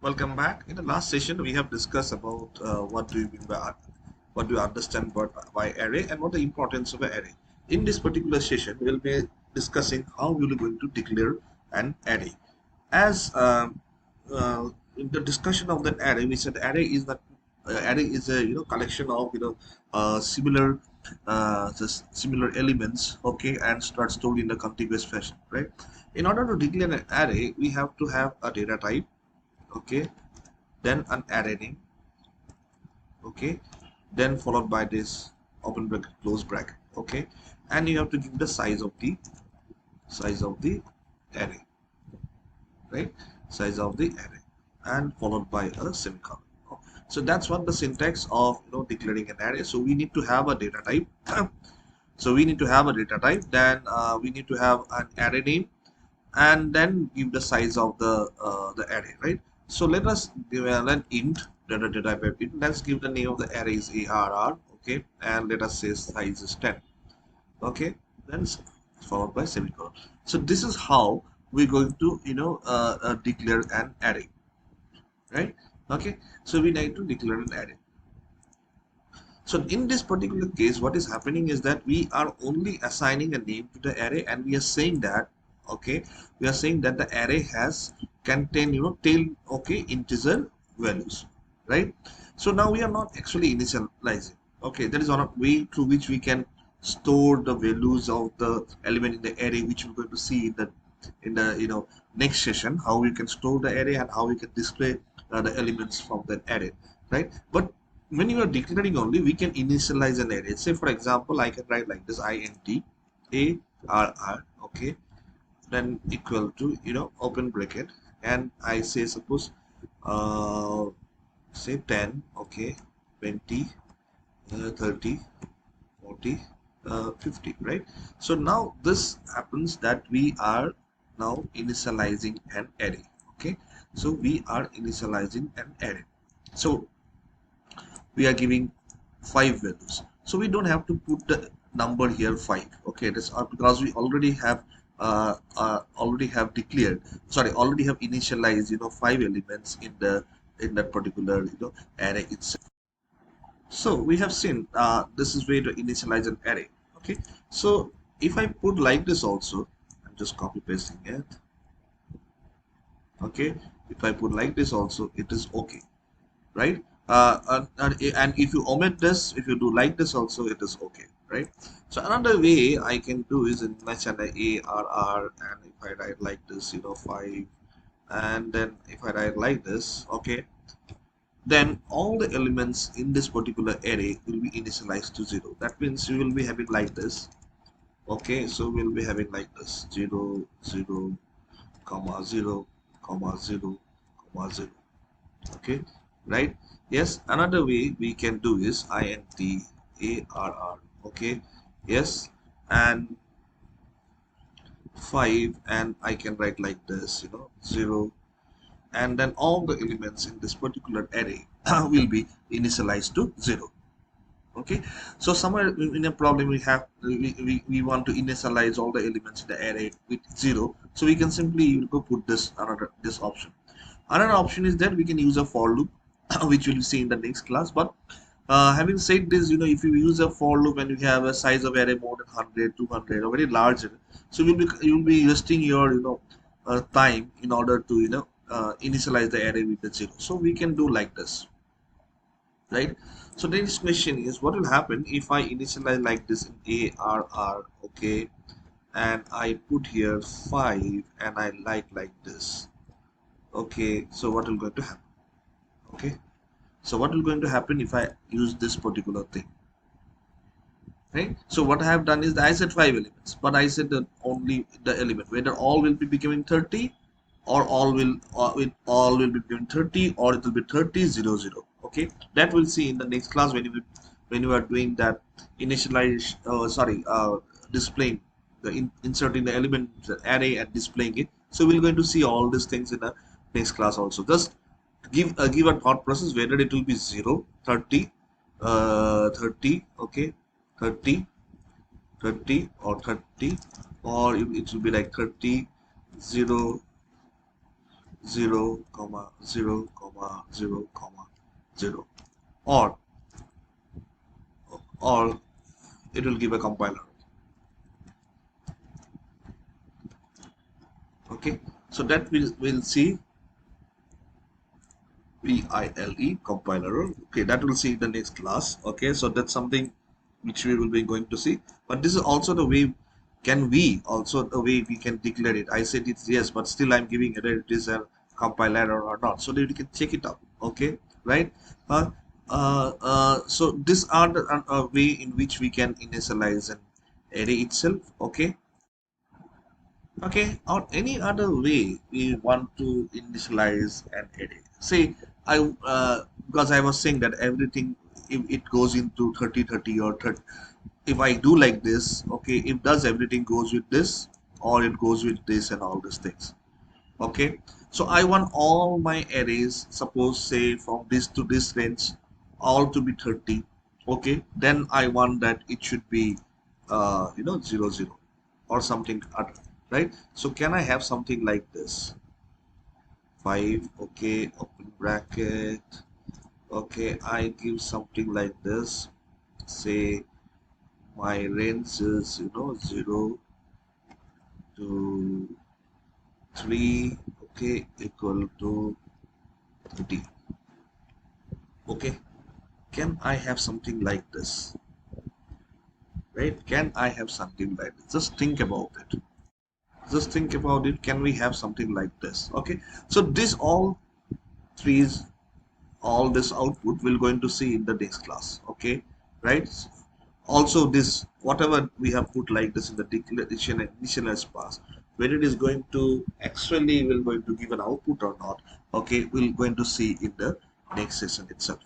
Welcome back. In the last session, we have discussed about what do you mean by what do you understand by array and what the importance of an array. In this particular session, we'll be discussing how we're going to declare an array. As in the discussion of that array, we said array is a collection of similar elements, okay, and start stored in a contiguous fashion, right? In order to declare an array, we have to have a data type, okay, then an array name, okay, then followed by this open bracket close bracket, okay, and you have to give the size of the array, right? Size of the array and followed by a semicolon. So that's what the syntax of declaring an array. So we need to have a data type. So we need to have a data type, then we need to have an array name, and then give the size of the array, right? So let us give an int data type of int. Let's give the name of the array is arr, okay, and let us say size is 10, okay, then followed by semicolon. So this is how we're going to declare an array, right? Okay, so we need to declare an array. So in this particular case, what is happening is that we are only assigning a name to the array, and we are saying that, okay, we are saying that the array has contain tail, okay, integer values, right? So now we are not actually initializing, okay. That is one way through which we can store the values of the element in the array, which we're going to see in the next session, how we can store the array and how we can display the elements from the array, right? But when you are declaring only, we can initialize an array. Say for example, I can write like this: int arr, okay, then equal to open bracket, and I say suppose uh, say 10, okay, 20, 30, 40, 50, right? So now this happens that we are now initializing an array, okay. So we are initializing an array. So we are giving 5 values, so we don't have to put the number here 5, okay. That's because we already have declared, sorry, already have initialized 5 elements in that particular array itself. So we have seen this is way to initialize an array, okay. So if I put like this also, I'm just copy pasting it, okay. If I put like this also, it is okay, right? And if you omit this, if you do like this also, it is okay, right? So another way I can do is in my channel arr, and if I write like this, 5, and then if I write like this, okay, then all the elements in this particular array will be initialized to 0. That means you will be having like this, okay. So we'll be having like this 0 0 comma 0 comma 0 comma 0, okay, right? Yes, another way we can do is int arr, okay, yes, and 5, and I can write like this, 0, and then all the elements in this particular array will be initialized to 0, okay. So somewhere in a problem we have we want to initialize all the elements in the array with 0, so we can simply go put this option. Another option is that we can use a for loop, which we'll see in the next class. But having said this, if you use a for loop and you have a size of array more than 100, 200, or very large, so you'll be wasting your time in order to initialize the array with the 0. So we can do like this, right? So the next question is, what will happen if I initialize like this in arr, okay, and I put here 5 and I like this, okay. So what will going to happen, okay. So what will going to happen if I use this particular thing, right? So what I have done is I said 5 elements, but I said that only the element, whether all will be becoming 30, or all will be becoming 30, or it will be 30 0 0, okay. That we'll see in the next class when you are doing that initialize, displaying inserting the element the array and displaying it. So we're going to see all these things in the next class also. Just give a thought process whether it will be 0 30 30, okay, 30 30 or 30, or it will be like 30 0 0 comma 0 comma 0 comma 0, or or it will give a compiler. Okay, so that we'll see PILE compiler. Okay, that we'll see in the next class. Okay, so that's something which we will be going to see. But this is also the way, can we also the way we can declare it. I said it's yes, but still I'm giving it is a compiler or not, so that you can check it out. Okay, right? So these are the way in which we can initialize an array itself. Okay, okay, or any other way we want to initialize an array. Say I because I was saying that everything, if it goes into 30 30 or 30, if I do like this, okay, if does everything goes with this or it goes with this and all these things. Okay, so I want all my arrays, suppose say from this to this range, all to be 30. Okay, then I want that it should be 0 0 or something other, right? So can I have something like this? 5, okay, open bracket, okay, I give something like this, say my range is 0 to 3, okay, equal to 30. Okay, can I have something like this, right? Can I have something like this? Just think about it. Just think about it. Can we have something like this? Okay, so this all threes, all this output we're going to see in the next class. Okay, right? Also this whatever we have put like this in the declaration initialize pass, whether it is going to actually will going to give an output or not, okay, we're going to see in the next session itself.